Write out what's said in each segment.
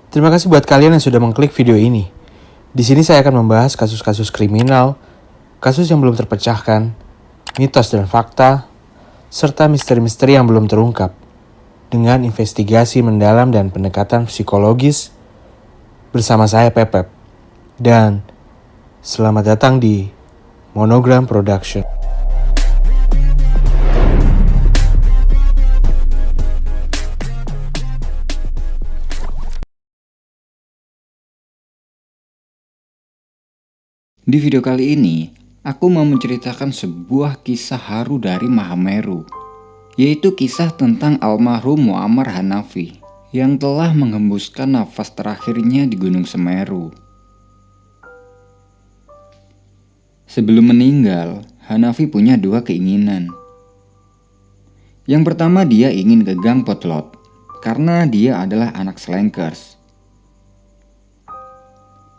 Terima kasih buat kalian yang sudah mengklik video ini. Di sini saya akan membahas kasus-kasus kriminal, kasus yang belum terpecahkan, mitos dan fakta, serta misteri-misteri yang belum terungkap, dengan investigasi mendalam dan pendekatan psikologis bersama saya Pepep. Dan selamat datang di Monogram Production. Di video kali ini, aku mau menceritakan sebuah kisah haru dari Mahameru, yaitu kisah tentang almarhum Muammar Hanafi yang telah menghembuskan nafas terakhirnya di Gunung Semeru. Sebelum meninggal, Hanafi punya dua keinginan. Yang pertama, dia ingin ke Gang Potlot karena dia adalah anak slankers.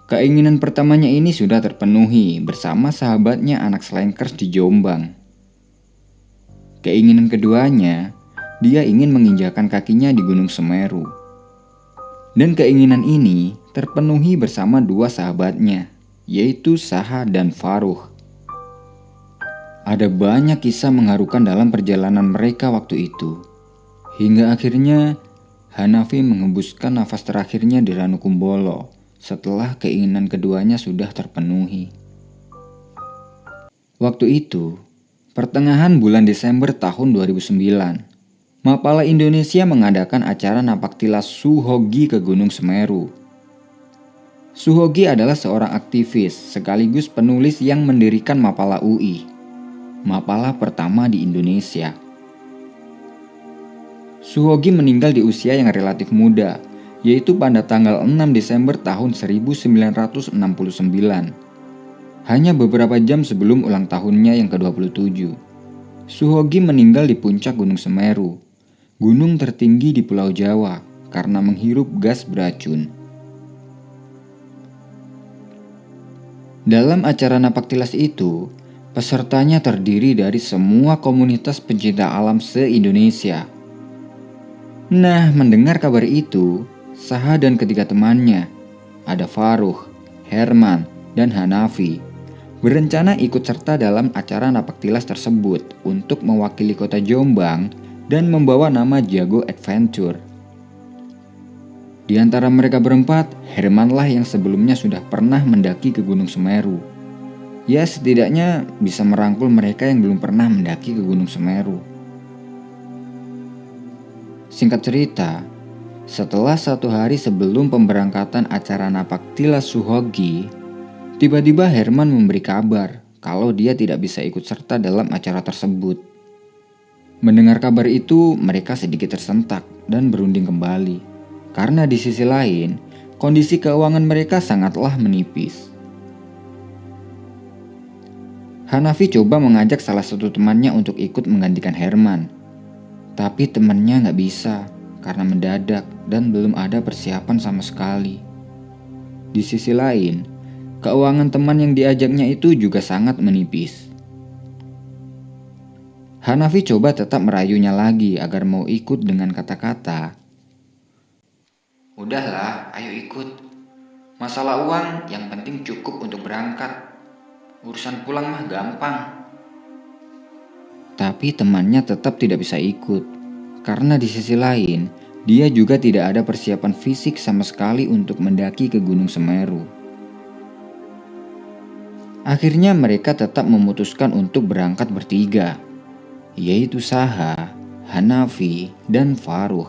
Keinginan pertamanya ini sudah terpenuhi bersama sahabatnya anak slankers di Jombang. Keinginan keduanya, dia ingin menginjakan kakinya di Gunung Semeru. Dan keinginan ini terpenuhi bersama dua sahabatnya, yaitu Saha dan Faruh. Ada banyak kisah mengharukan dalam perjalanan mereka waktu itu. Hingga akhirnya Hanafi menghembuskan nafas terakhirnya di Ranukumbolo setelah keinginan keduanya sudah terpenuhi. Waktu itu, pertengahan bulan Desember tahun 2009, Mapala Indonesia mengadakan acara napaktilas Suhogi ke Gunung Semeru. Suhogi adalah seorang aktivis sekaligus penulis yang mendirikan Mapala UI, Mapala pertama di Indonesia. Suhogi meninggal di usia yang relatif muda, yaitu pada tanggal 6 Desember tahun 1969. Hanya beberapa jam sebelum ulang tahunnya yang ke-27. Suhogi meninggal di puncak Gunung Semeru, gunung tertinggi di Pulau Jawa, karena menghirup gas beracun. Dalam acara napaktilas itu, pesertanya terdiri dari semua komunitas pencinta alam se-Indonesia. Nah, mendengar kabar itu, Saha dan ketiga temannya, ada Faruh, Herman, dan Hanafi, berencana ikut serta dalam acara napaktilas tersebut untuk mewakili kota Jombang dan membawa nama Jago Adventure. Di antara mereka berempat, Hermanlah yang sebelumnya sudah pernah mendaki ke Gunung Semeru. Ya, setidaknya bisa merangkul mereka yang belum pernah mendaki ke Gunung Semeru. Singkat cerita, setelah 1 hari sebelum pemberangkatan acara napaktilas Suhogi, tiba-tiba Herman memberi kabar kalau dia tidak bisa ikut serta dalam acara tersebut. Mendengar kabar itu, mereka sedikit tersentak dan berunding kembali, karena di sisi lain, kondisi keuangan mereka sangatlah menipis. Hanafi coba mengajak salah satu temannya untuk ikut menggantikan Herman, tapi temannya nggak bisa karena mendadak dan belum ada persiapan sama sekali. Di sisi lain, keuangan teman yang diajaknya itu juga sangat menipis. Hanafi coba tetap merayunya lagi agar mau ikut dengan kata-kata, "Udahlah, ayo ikut. Masalah uang yang penting cukup untuk berangkat. Urusan pulang mah gampang." Tapi temannya tetap tidak bisa ikut. Karena di sisi lain, dia juga tidak ada persiapan fisik sama sekali untuk mendaki ke Gunung Semeru. Akhirnya mereka tetap memutuskan untuk berangkat bertiga, yaitu Saha, Hanafi, dan Faruh.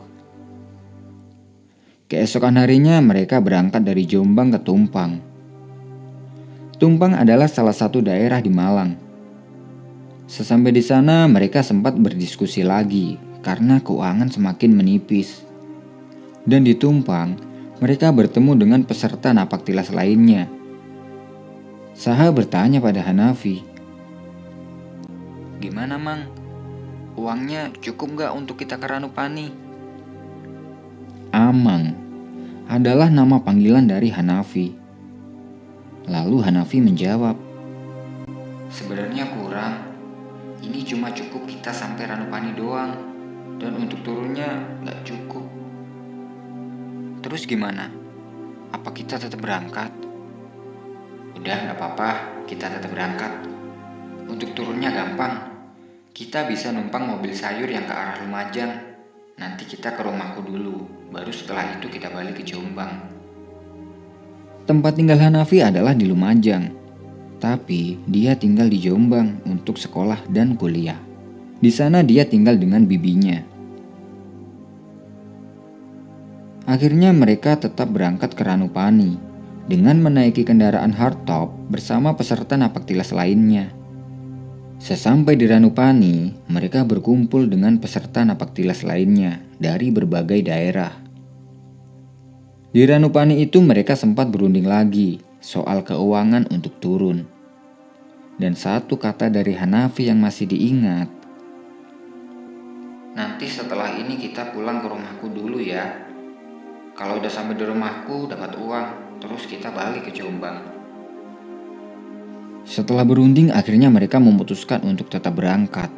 Keesokan harinya mereka berangkat dari Jombang ke Tumpang. Tumpang adalah salah satu daerah di Malang. Sesampai di sana mereka sempat berdiskusi lagi karena keuangan semakin menipis. Dan di Tumpang, mereka bertemu dengan peserta napaktilas lainnya. Saha bertanya pada Hanafi, "Gimana Mang? Uangnya cukup gak untuk kita ke Ranupani?" Amang adalah nama panggilan dari Hanafi. Lalu Hanafi menjawab, "Sebenarnya kurang. Ini cuma cukup kita sampai Ranupani doang. Dan untuk turunnya gak cukup." "Terus gimana? apa kita tetap berangkat? Udah gak apa-apa, kita tetap berangkat. Untuk turunnya gampang. Kita bisa numpang mobil sayur yang ke arah Lumajang. Nanti kita ke rumahku dulu, baru setelah itu kita balik ke Jombang. Tempat tinggal Hanafi adalah di Lumajang, tapi dia tinggal di Jombang untuk sekolah dan kuliah. Di sana dia tinggal dengan bibinya. Akhirnya mereka tetap berangkat ke Ranupani dengan menaiki kendaraan hardtop bersama peserta napaktilas lainnya. Sesampai di Ranupani, mereka berkumpul dengan peserta napaktilas lainnya dari berbagai daerah. Di Ranupani itu mereka sempat berunding lagi soal keuangan untuk turun. Dan satu kata dari Hanafi yang masih diingat, "Nanti setelah ini kita pulang ke rumahku dulu ya. Kalau udah sampai di rumahku dapat uang, terus kita balik ke Jombang." Setelah berunding, akhirnya mereka memutuskan untuk tetap berangkat.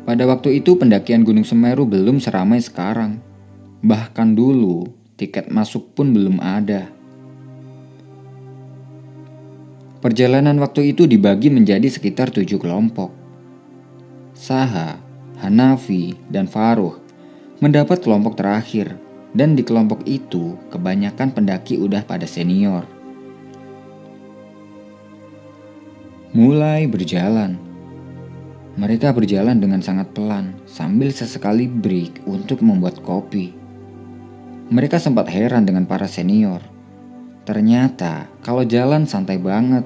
Pada waktu itu pendakian Gunung Semeru belum seramai sekarang. Bahkan dulu, tiket masuk pun belum ada. Perjalanan waktu itu dibagi menjadi sekitar 7 kelompok. Saha, Hanafi, dan Faruh mendapat kelompok terakhir. Dan di kelompok itu, kebanyakan pendaki udah pada senior. Mulai berjalan. Mereka berjalan dengan sangat pelan sambil sesekali break untuk membuat kopi. Mereka sempat heran dengan para senior. Ternyata kalau jalan santai banget,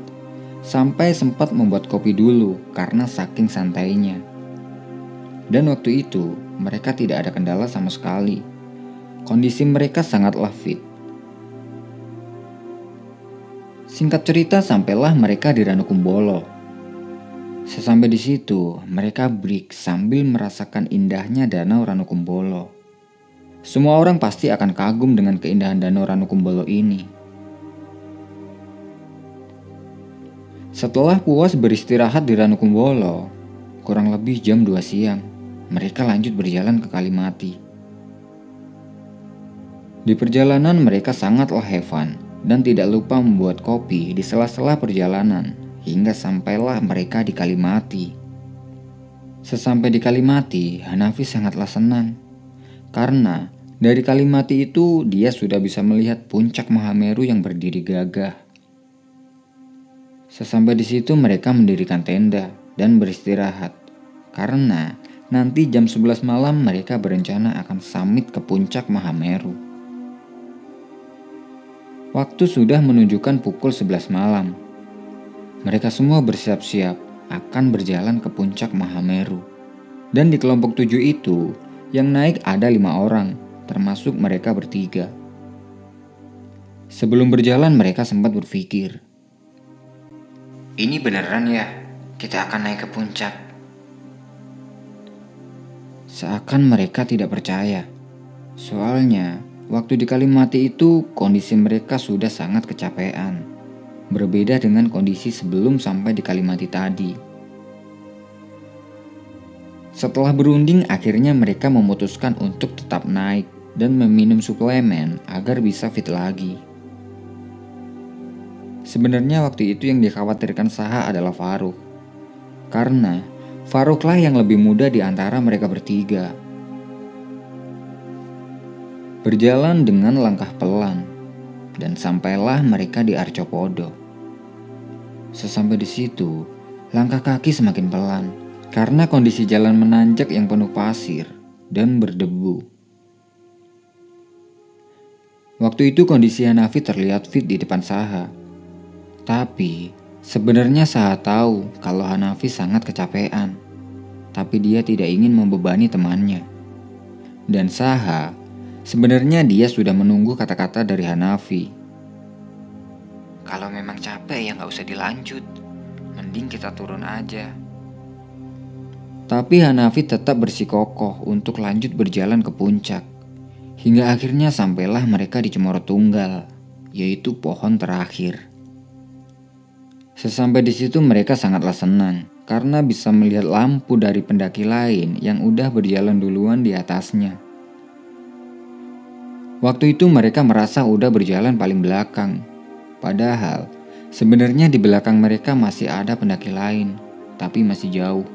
sampai sempat membuat kopi dulu karena saking santainya. Dan waktu itu mereka tidak ada kendala sama sekali. Kondisi mereka sangatlah fit. Singkat cerita, sampailah mereka di Ranukumbolo. Sesampai di situ, mereka break sambil merasakan indahnya Danau Ranukumbolo. Semua orang pasti akan kagum dengan keindahan Danau Ranukumbolo ini. Setelah puas beristirahat di Ranukumbolo, kurang lebih jam 2 siang, mereka lanjut berjalan ke Kalimati. Di perjalanan mereka sangatlah have fun dan tidak lupa membuat kopi di sela-sela perjalanan hingga sampailah mereka di Kalimati. Sesampai di Kalimati, Hanafi sangatlah senang karena dari Kalimati itu dia sudah bisa melihat puncak Mahameru yang berdiri gagah. Sesampai di situ mereka mendirikan tenda dan beristirahat karena nanti jam 11 malam mereka berencana akan summit ke puncak Mahameru. Waktu sudah menunjukkan pukul 11 malam. Mereka semua bersiap-siap akan berjalan ke puncak Mahameru. Dan di kelompok 7 itu, yang naik ada 5 orang, termasuk mereka bertiga. Sebelum berjalan mereka sempat berpikir, "Ini beneran ya, kita akan naik ke puncak?" Seakan mereka tidak percaya. Soalnya, waktu di Kalimati itu kondisi mereka sudah sangat kecapean. Berbeda dengan kondisi sebelum sampai di Kalimati tadi. Setelah berunding, akhirnya mereka memutuskan untuk tetap naik dan meminum suplemen agar bisa fit lagi. Sebenarnya waktu itu yang dikhawatirkan Saha adalah Faruh. Karena Faruhlah yang lebih muda di antara mereka bertiga. Berjalan dengan langkah pelan, dan sampailah mereka di Arcopodo. Sesampai di situ, langkah kaki semakin pelan, karena kondisi jalan menanjak yang penuh pasir dan berdebu. Waktu itu kondisi Hanafi terlihat fit di depan Saha. Tapi, sebenarnya Saha tahu kalau Hanafi sangat kecapean, tapi dia tidak ingin membebani temannya. Dan Saha sebenarnya dia sudah menunggu kata-kata dari Hanafi. "Kalau memang capek ya gak usah dilanjut, mending kita turun aja." Tapi Hanafi tetap bersikokoh untuk lanjut berjalan ke puncak. Hingga akhirnya sampailah mereka di Cemoro Tunggal, yaitu pohon terakhir. Sesampai di situ mereka sangatlah senang karena bisa melihat lampu dari pendaki lain yang udah berjalan duluan di atasnya. Waktu itu mereka merasa udah berjalan paling belakang. Padahal sebenarnya di belakang mereka masih ada pendaki lain, tapi masih jauh.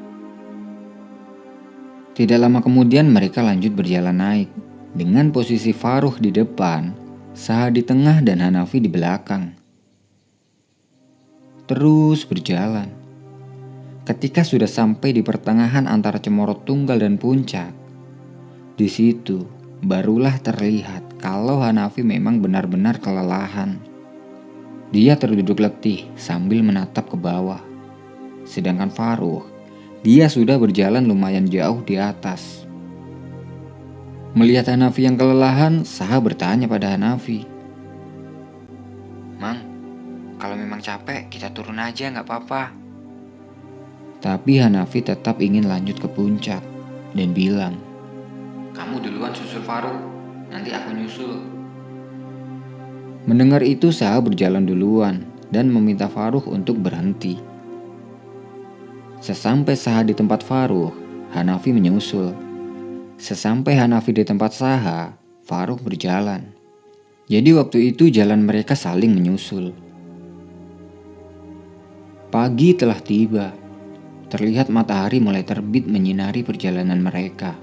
Tidak lama kemudian mereka lanjut berjalan naik, dengan posisi Faruh di depan, Saha di tengah dan Hanafi di belakang. Terus berjalan. Ketika sudah sampai di pertengahan antara Cemoro Tunggal dan Puncak, di situ barulah terlihat kalau Hanafi memang benar-benar kelelahan. Dia terduduk letih sambil menatap ke bawah. Sedangkan Faruh, dia sudah berjalan lumayan jauh di atas. Melihat Hanafi yang kelelahan, Saha bertanya pada Hanafi, "Mang, kalau memang capek kita turun aja gak apa-apa." Tapi Hanafi tetap ingin lanjut ke puncak dan bilang, "Kamu duluan susul Faruh, nanti aku nyusul." Mendengar itu Saha berjalan duluan dan meminta Faruh untuk berhenti. Sesampai Saha di tempat Faruh, Hanafi menyusul. Sesampai Hanafi di tempat Saha, Faruh berjalan. Jadi waktu itu jalan mereka saling menyusul. Pagi telah tiba. Terlihat matahari mulai terbit menyinari perjalanan mereka.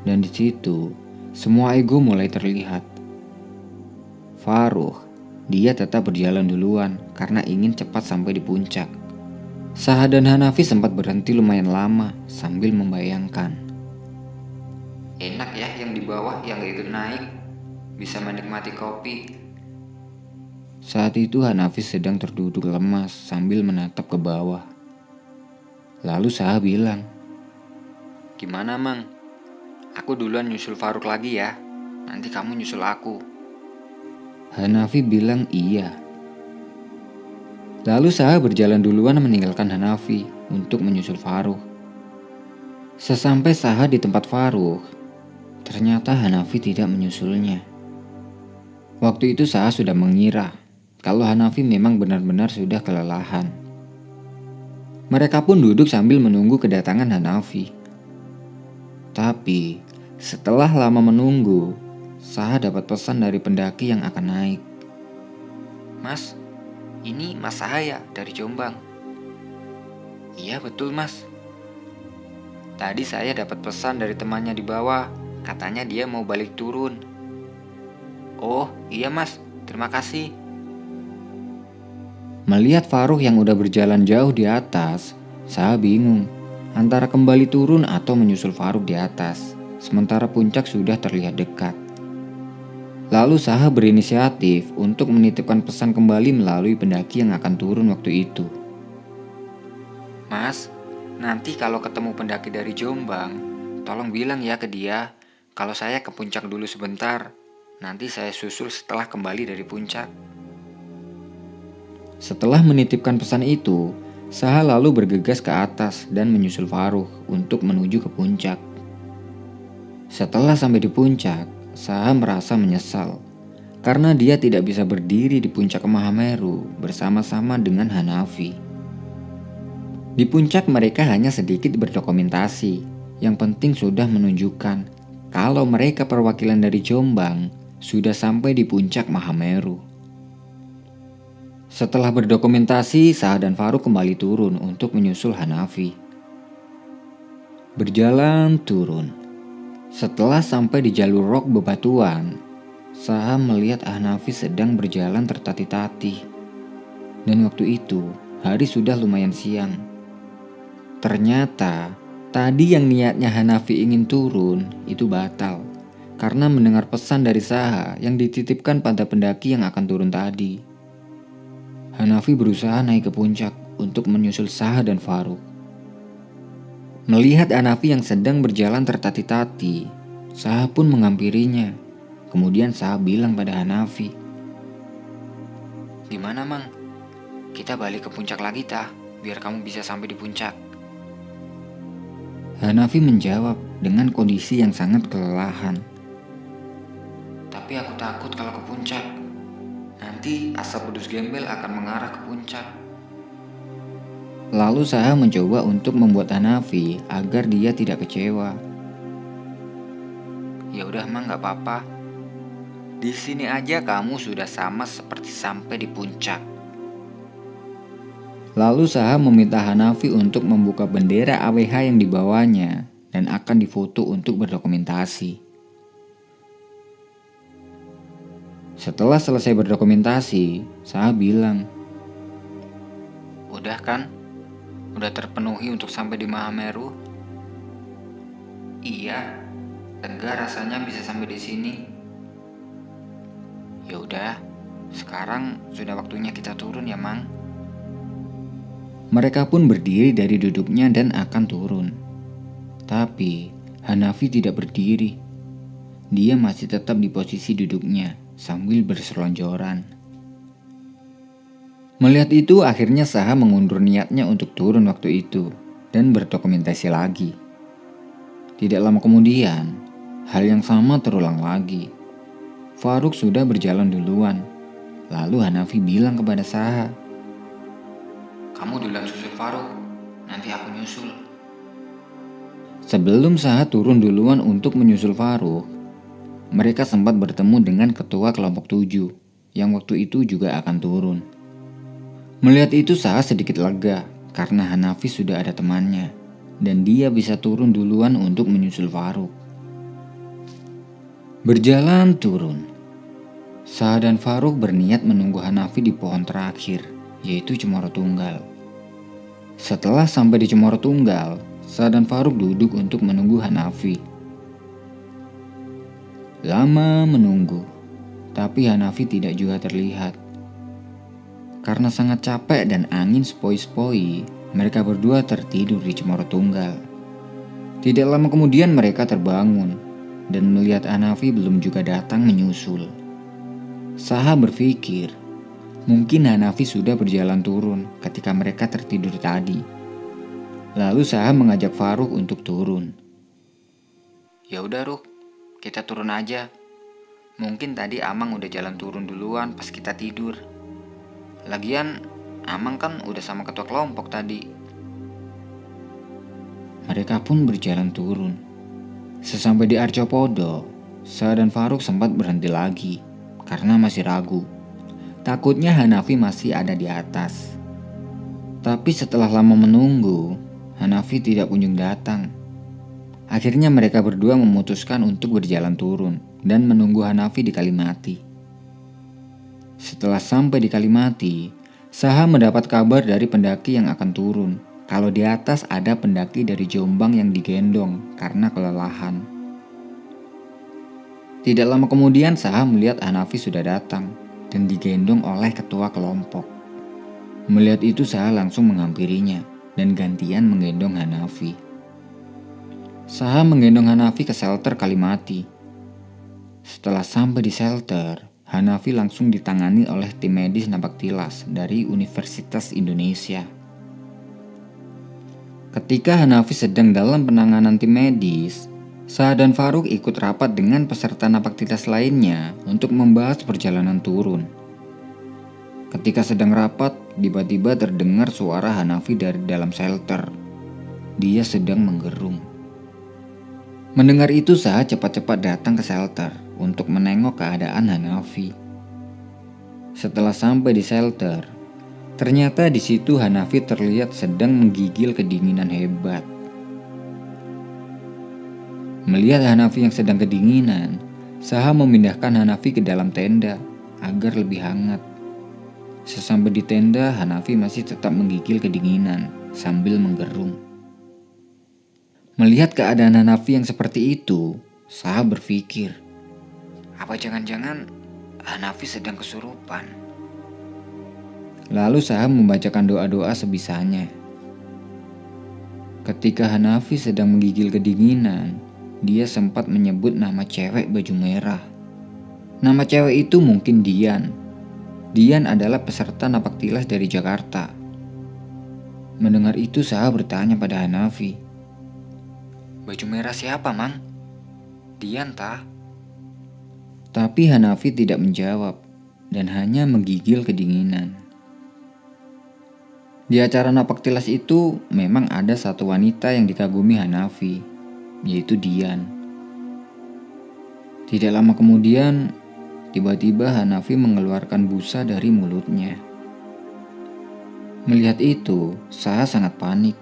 Dan di situ, semua ego mulai terlihat. Faruh, dia tetap berjalan duluan karena ingin cepat sampai di puncak. Saha dan Hanafi sempat berhenti lumayan lama sambil membayangkan. Enak ya yang di bawah yang gak ikut naik, bisa menikmati kopi. Saat itu Hanafi sedang terduduk lemas sambil menatap ke bawah. Lalu Saha bilang, "Gimana Mang? Aku duluan nyusul Faruk lagi ya, nanti kamu nyusul aku." Hanafi bilang iya. Lalu Saha berjalan duluan meninggalkan Hanafi untuk menyusul Faruh. Sesampai Saha di tempat Faruh, ternyata Hanafi tidak menyusulnya. Waktu itu Saha sudah mengira kalau Hanafi memang benar-benar sudah kelelahan. Mereka pun duduk sambil menunggu kedatangan Hanafi. Tapi setelah lama menunggu, Saha dapat pesan dari pendaki yang akan naik. "Mas, ini Mas Saha ya dari Jombang?" "Iya betul Mas. Tadi saya dapat pesan dari temannya di bawah, katanya dia mau balik turun." "Oh iya Mas, terima kasih." Melihat Faruh yang udah berjalan jauh di atas, Saha bingung antara kembali turun atau menyusul Faruh di atas, sementara puncak sudah terlihat dekat. Lalu Saha berinisiatif untuk menitipkan pesan kembali melalui pendaki yang akan turun waktu itu. "Mas, nanti kalau ketemu pendaki dari Jombang, tolong bilang ya ke dia kalau saya ke puncak dulu sebentar. Nanti saya susul setelah kembali dari puncak." Setelah menitipkan pesan itu, Saha lalu bergegas ke atas dan menyusul Faruh untuk menuju ke puncak. Setelah sampai di puncak, Saha merasa menyesal karena dia tidak bisa berdiri di puncak Mahameru bersama-sama dengan Hanafi. Di puncak mereka hanya sedikit berdokumentasi, yang penting sudah menunjukkan kalau mereka perwakilan dari Jombang sudah sampai di puncak Mahameru. Setelah berdokumentasi, Saha dan Faruh kembali turun untuk menyusul Hanafi. Berjalan turun. Setelah sampai di jalur rok bebatuan, Saha melihat Hanafi sedang berjalan tertatih-tatih. Dan waktu itu, hari sudah lumayan siang. Ternyata, tadi yang niatnya Hanafi ingin turun, itu batal. Karena mendengar pesan dari Saha yang dititipkan pada pendaki yang akan turun tadi. Hanafi berusaha naik ke puncak untuk menyusul Saha dan Faruh. Melihat Hanafi yang sedang berjalan tertatih-tatih, Saha pun menghampirinya. Kemudian Saha bilang pada Hanafi, "Gimana Mang? Kita balik ke puncak lagi tah, biar kamu bisa sampai di puncak." Hanafi menjawab dengan kondisi yang sangat kelelahan. "Tapi aku takut kalau ke puncak. Nanti asap pedus gembel akan mengarah ke puncak." Lalu Saha mencoba untuk membuat Hanafi agar dia tidak kecewa. "Ya udah Mang, gak apa-apa. Di sini aja kamu sudah sama seperti sampai di puncak. Lalu Saha meminta Hanafi untuk membuka bendera AWH yang dibawanya dan akan difoto untuk berdokumentasi. Setelah selesai berdokumentasi, Saha bilang, "Udah kan? Udah terpenuhi untuk sampai di Mahameru?" "Iya, lega rasanya bisa sampai di sini." "Ya udah, sekarang sudah waktunya kita turun ya, Mang." Mereka pun berdiri dari duduknya dan akan turun. Tapi Hanafi tidak berdiri. Dia masih tetap di posisi duduknya sambil berselonjoran. Melihat itu, akhirnya Saha mengundur niatnya untuk turun waktu itu dan berdokumentasi lagi. Tidak lama kemudian, hal yang sama terulang lagi. Faruk sudah berjalan duluan. Lalu Hanafi bilang kepada Saha, "Kamu duluan susul Faruk, nanti aku nyusul." Sebelum Saha turun duluan untuk menyusul Faruk, mereka sempat bertemu dengan ketua kelompok 7 yang waktu itu juga akan turun. Melihat itu Saha sedikit lega karena Hanafi sudah ada temannya dan dia bisa turun duluan untuk menyusul Faruk. Berjalan turun, Saha dan Faruk berniat menunggu Hanafi di pohon terakhir, yaitu Cemoro Tunggal. Setelah sampai di Cemoro Tunggal, Saha dan Faruk duduk untuk menunggu Hanafi. Lama menunggu, tapi Hanafi tidak juga terlihat. Karena sangat capek dan angin sepoi-sepoi, mereka berdua tertidur di Cemoro Tunggal. Tidak lama kemudian mereka terbangun dan melihat Hanafi belum juga datang menyusul. Saha berpikir, mungkin Hanafi sudah berjalan turun ketika mereka tertidur tadi. Lalu Saha mengajak Faruk untuk turun. "Ya udah Ruk, kita turun aja. Mungkin tadi Amang udah jalan turun duluan pas kita tidur. Lagian Amang kan udah sama ketua kelompok tadi." Mereka pun berjalan turun. Sesampai di Arcopodo, Saha dan Faruk sempat berhenti lagi karena masih ragu. Takutnya Hanafi masih ada di atas. Tapi setelah lama menunggu, Hanafi tidak kunjung datang. Akhirnya mereka berdua memutuskan untuk berjalan turun dan menunggu Hanafi di Kalimati. Setelah sampai di Kalimati, Saha mendapat kabar dari pendaki yang akan turun kalau di atas ada pendaki dari Jombang yang digendong karena kelelahan. Tidak lama kemudian Saha melihat Hanafi sudah datang dan digendong oleh ketua kelompok. Melihat itu Saha langsung menghampirinya dan gantian menggendong Hanafi. Saha menggendong Hanafi ke shelter Kalimati. Setelah sampai di shelter, Hanafi langsung ditangani oleh tim medis Napaktilas dari Universitas Indonesia. Ketika Hanafi sedang dalam penanganan tim medis, Saha dan Faruk ikut rapat dengan peserta Napaktilas lainnya untuk membahas perjalanan turun. Ketika sedang rapat, tiba-tiba terdengar suara Hanafi dari dalam shelter. Dia sedang menggerung. Mendengar itu Saha cepat-cepat datang ke shelter untuk menengok keadaan Hanafi. Setelah sampai di shelter, ternyata di situ Hanafi terlihat sedang menggigil kedinginan hebat. Melihat Hanafi yang sedang kedinginan, Saha memindahkan Hanafi ke dalam tenda agar lebih hangat. Sesampai di tenda, Hanafi masih tetap menggigil kedinginan sambil menggerung. Melihat keadaan Hanafi yang seperti itu, Saha berpikir, apa jangan-jangan Hanafi sedang kesurupan? Lalu Saha membacakan doa-doa sebisanya. Ketika Hanafi sedang menggigil kedinginan, dia sempat menyebut nama cewek baju merah. Nama cewek itu mungkin Dian. Dian adalah peserta Napaktilas dari Jakarta. Mendengar itu Saha bertanya pada Hanafi, "Baju merah siapa, Mang? Dian tah?" Tapi Hanafi tidak menjawab dan hanya menggigil kedinginan. Di acara Napaktilas itu memang ada satu wanita yang dikagumi Hanafi, yaitu Dian. Tidak lama kemudian, tiba-tiba Hanafi mengeluarkan busa dari mulutnya. Melihat itu, Saha sangat panik.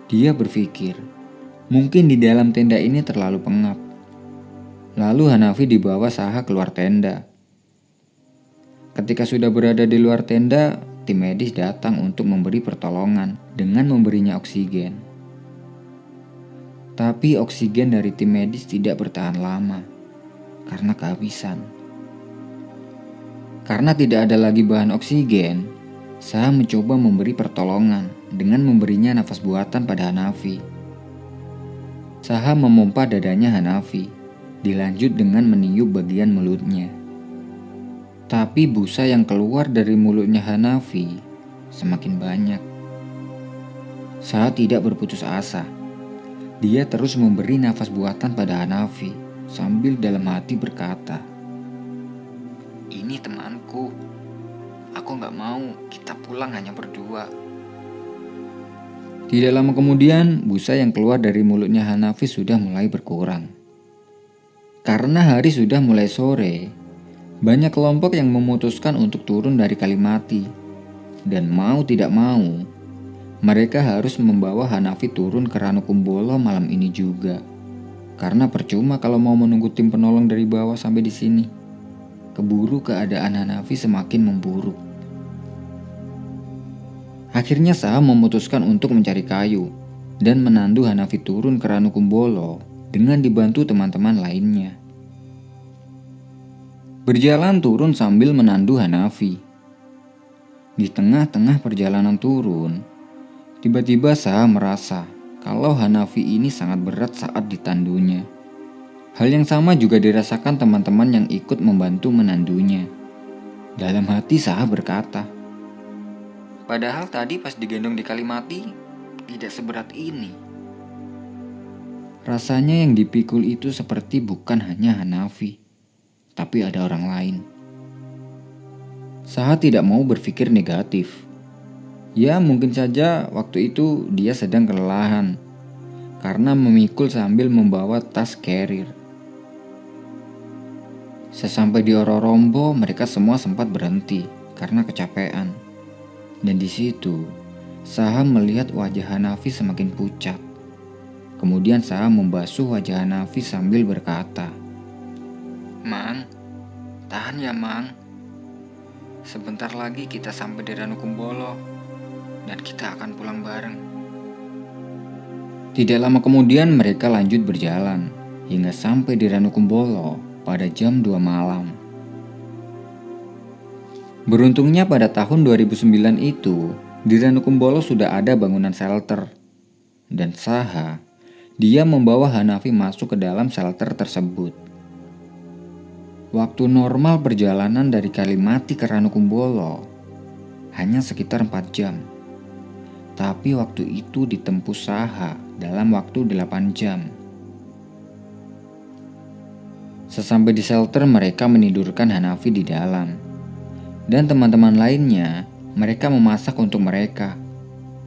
Dia berpikir, mungkin di dalam tenda ini terlalu pengap. Lalu Hanafi dibawa Saha keluar tenda. Ketika sudah berada di luar tenda, tim medis datang untuk memberi pertolongan dengan memberinya oksigen. Tapi oksigen dari tim medis tidak bertahan lama karena kehabisan. Karena tidak ada lagi bahan oksigen, Saha mencoba memberi pertolongan dengan memberinya nafas buatan pada Hanafi. Saha memompa dadanya Hanafi, dilanjut dengan meniup bagian mulutnya. Tapi busa yang keluar dari mulutnya Hanafi semakin banyak. Saha tidak berputus asa. Dia terus memberi nafas buatan pada Hanafi sambil dalam hati berkata, "Ini temanku. Aku gak mau kita pulang hanya berdua." Tidak lama kemudian, busa yang keluar dari mulutnya Hanafi sudah mulai berkurang. Karena hari sudah mulai sore, banyak kelompok yang memutuskan untuk turun dari Kalimati. Dan mau tidak mau, mereka harus membawa Hanafi turun ke Ranukumbolo malam ini juga. Karena percuma kalau mau menunggu tim penolong dari bawah sampai di sini. Keburu keadaan Hanafi semakin memburuk. Akhirnya Saha memutuskan untuk mencari kayu dan menandu Hanafi turun ke Ranukumbolo dengan dibantu teman-teman lainnya. Berjalan turun sambil menandu Hanafi. Di tengah-tengah perjalanan turun, tiba-tiba Saha merasa kalau Hanafi ini sangat berat saat ditandunya. Hal yang sama juga dirasakan teman-teman yang ikut membantu menandunya. Dalam hati Saha berkata, "Padahal tadi pas digendong di Kalimati, tidak seberat ini." Rasanya yang dipikul itu seperti bukan hanya Hanafi, tapi ada orang lain. Saha tidak mau berpikir negatif. Ya mungkin saja waktu itu dia sedang kelelahan karena memikul sambil membawa tas carrier. Sesampai di Ororombo, mereka semua sempat berhenti karena kecapean. Dan di situ, Saha melihat wajah Hanafi semakin pucat. Kemudian Saha membasuh wajah Hanafi sambil berkata, "Mang, tahan ya Mang. Sebentar lagi kita sampai di Ranukumbolo dan kita akan pulang bareng." Tidak lama kemudian mereka lanjut berjalan hingga sampai di Ranukumbolo pada jam 2 malam. Beruntungnya pada tahun 2009 itu, di Ranukumbolo sudah ada bangunan shelter. Dan Saha, dia membawa Hanafi masuk ke dalam shelter tersebut. Waktu normal perjalanan dari Kalimati ke Ranukumbolo hanya sekitar 4 jam. Tapi waktu itu ditempuh Saha dalam waktu 8 jam. Sesampai di shelter, mereka menidurkan Hanafi di dalam. Dan teman-teman lainnya, mereka memasak untuk mereka.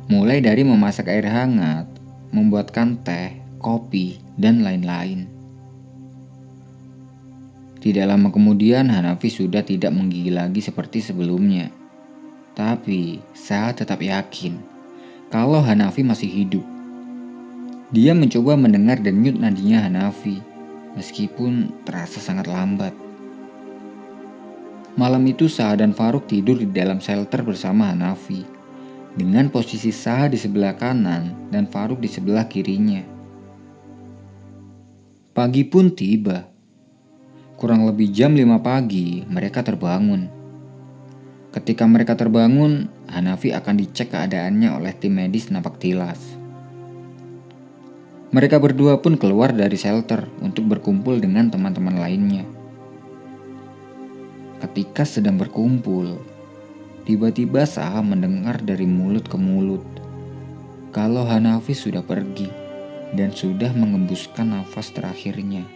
Mulai dari memasak air hangat, membuatkan teh, kopi, dan lain-lain. Tidak lama kemudian Hanafi sudah tidak menggigil lagi seperti sebelumnya. Tapi Saha tetap yakin kalau Hanafi masih hidup. Dia mencoba mendengar denyut nadinya Hanafi, meskipun terasa sangat lambat. Malam itu Saha dan Faruk tidur di dalam shelter bersama Hanafi, dengan posisi Saha di sebelah kanan dan Faruk di sebelah kirinya. Pagi pun tiba. Kurang lebih jam 5 pagi, mereka terbangun. Ketika mereka terbangun, Hanafi akan dicek keadaannya oleh tim medis napak tilas. Mereka berdua pun keluar dari shelter untuk berkumpul dengan teman-teman lainnya. Ketika sedang berkumpul, tiba-tiba Saha mendengar dari mulut ke mulut kalau Hanafi sudah pergi dan sudah mengembuskan nafas terakhirnya.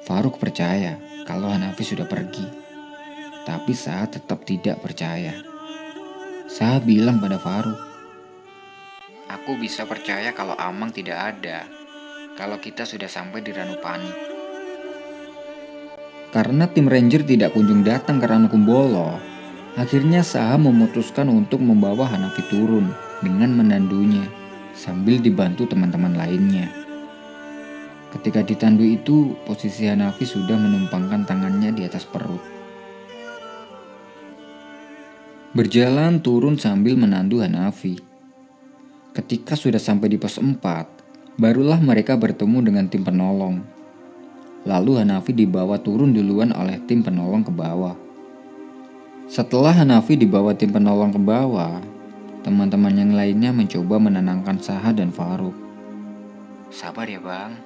Faruk percaya kalau Hanafi sudah pergi, tapi Saha tetap tidak percaya. Saha bilang pada Faruk, "Aku bisa percaya kalau Amang tidak ada, kalau kita sudah sampai di Ranupani. Karena tim ranger tidak kunjung datang ke Ranukumbolo, akhirnya Saha memutuskan untuk membawa Hanafi turun dengan menandunya sambil dibantu teman-teman lainnya. Ketika ditandu itu, posisi Hanafi sudah menumpangkan tangannya di atas perut. Berjalan turun sambil menandu Hanafi. Ketika sudah sampai di pos 4, barulah mereka bertemu dengan tim penolong. Lalu Hanafi dibawa turun duluan oleh tim penolong ke bawah. Setelah Hanafi dibawa tim penolong ke bawah, teman-teman yang lainnya mencoba menenangkan Saha dan Faruk. Sabar ya bang.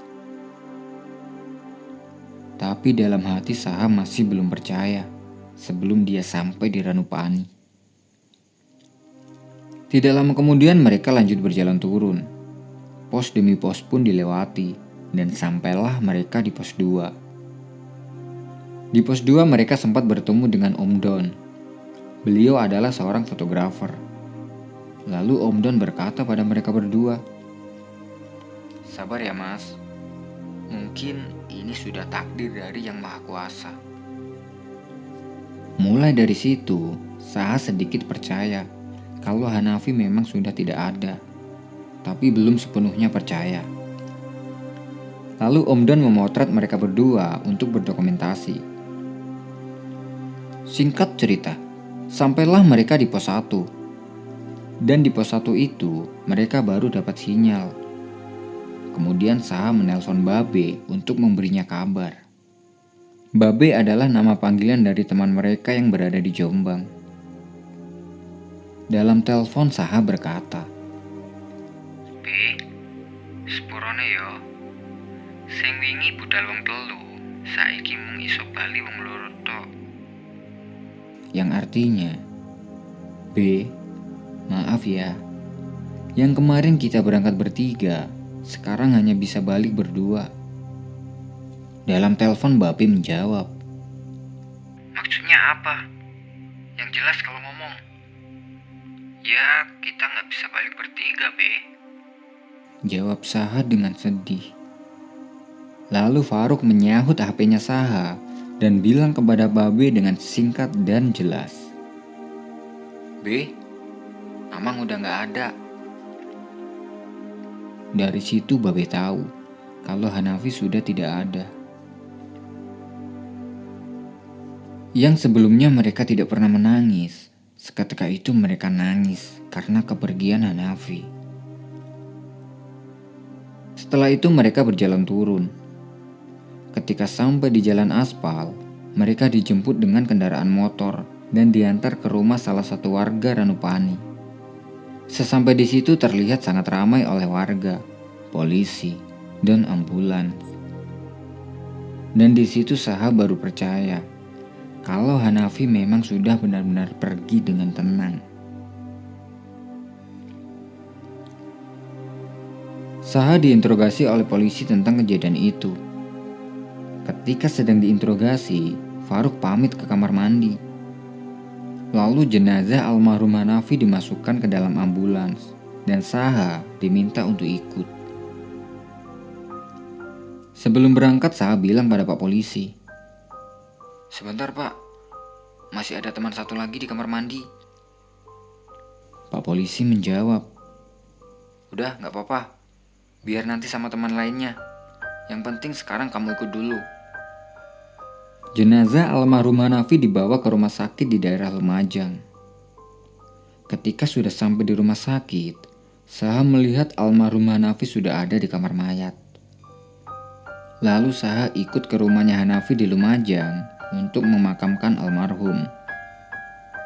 Tapi dalam hati Saha masih belum percaya sebelum dia sampai di Ranupani. Tidak lama kemudian mereka lanjut berjalan turun. Pos demi pos pun dilewati. Dan sampailah mereka di pos 2. Di pos 2 mereka sempat bertemu dengan Om Don. Beliau adalah seorang fotografer. Lalu Om Don berkata pada mereka berdua, "Sabar ya mas, mungkin ini sudah takdir dari Yang Maha Kuasa." Mulai dari situ, Saha sedikit percaya kalau Hanafi memang sudah tidak ada, tapi belum sepenuhnya percaya. Lalu Om Don memotret mereka berdua untuk berdokumentasi. Singkat cerita, sampailah mereka di pos 1. Dan di pos 1 itu, mereka baru dapat sinyal. Kemudian Saha menelpon Babe untuk memberinya kabar. Babe adalah nama panggilan dari teman mereka yang berada di Jombang. Dalam telepon Saha berkata, "Be, sepurone yo. Sing wingi budal wong telu, saiki mung iso bali wong loro tok." Yang artinya, "B, maaf ya. Yang kemarin kita berangkat bertiga, sekarang hanya bisa balik berdua." Dalam telepon Babe menjawab, "Maksudnya apa? Yang jelas kalau ngomong." "Ya, kita nggak bisa balik bertiga, Be," jawab Saha dengan sedih. Lalu Faruk menyahut HP-nya Saha dan bilang kepada Babe dengan singkat dan jelas, "Be, Amang udah gak ada." Dari situ Babe tahu kalau Hanafi sudah tidak ada. Yang sebelumnya mereka tidak pernah menangis, seketika itu mereka nangis karena kepergian Hanafi. Setelah itu mereka berjalan turun. Ketika sampai di jalan aspal, mereka dijemput dengan kendaraan motor dan diantar ke rumah salah satu warga Ranupani. Sesampai di situ terlihat sangat ramai oleh warga, polisi, dan ambulans. Dan di situ Saha baru percaya kalau Hanafi memang sudah benar-benar pergi dengan tenang. Saha diinterogasi oleh polisi tentang kejadian itu. Ketika sedang diinterogasi, Faruk pamit ke kamar mandi. Lalu jenazah almarhum Hanafi dimasukkan ke dalam ambulans dan Saha diminta untuk ikut. Sebelum berangkat, Saha bilang pada Pak Polisi, "Sebentar Pak, masih ada teman satu lagi di kamar mandi." Pak Polisi menjawab, "Udah gak apa-apa, biar nanti sama teman lainnya. Yang penting sekarang kamu ikut dulu." Jenazah almarhum Hanafi dibawa ke rumah sakit di daerah Lumajang. Ketika sudah sampai di rumah sakit, Saha melihat almarhum Hanafi sudah ada di kamar mayat. Lalu Saha ikut ke rumahnya Hanafi di Lumajang untuk memakamkan almarhum.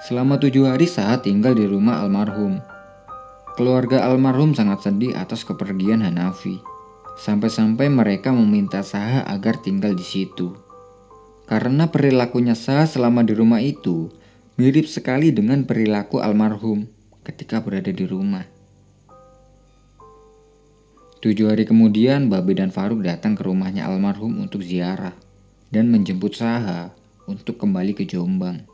Selama 7 hari Saha tinggal di rumah almarhum. Keluarga almarhum sangat sedih atas kepergian Hanafi. Sampai-sampai mereka meminta Saha agar tinggal di situ. Karena perilakunya Saha selama di rumah itu mirip sekali dengan perilaku almarhum ketika berada di rumah. 7 hari kemudian, Babe dan Faruk datang ke rumahnya almarhum untuk ziarah dan menjemput Saha untuk kembali ke Jombang.